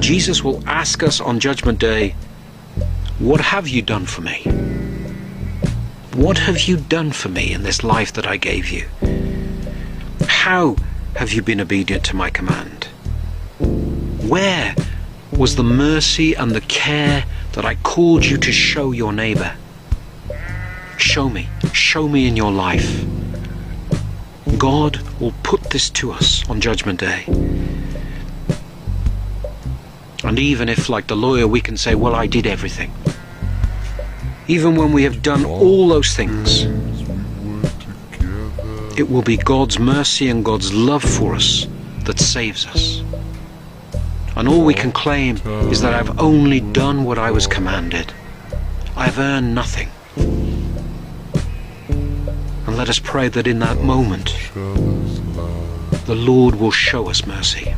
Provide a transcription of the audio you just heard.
Jesus will ask us on Judgment Day, what have you done for me? What have you done for me in this life that I gave you? How have you been obedient to my command? Where was the mercy and the care that I called you to show your neighbor? Show me in your life. God will put this to us on Judgment Day. And even if, like the lawyer, we can say, well, I did everything. Even when we have done all those things, it will be God's mercy and God's love for us that saves us. And all we can claim is that I've only done what I was commanded. I've earned nothing. And let us pray that in that moment, the Lord will show us mercy.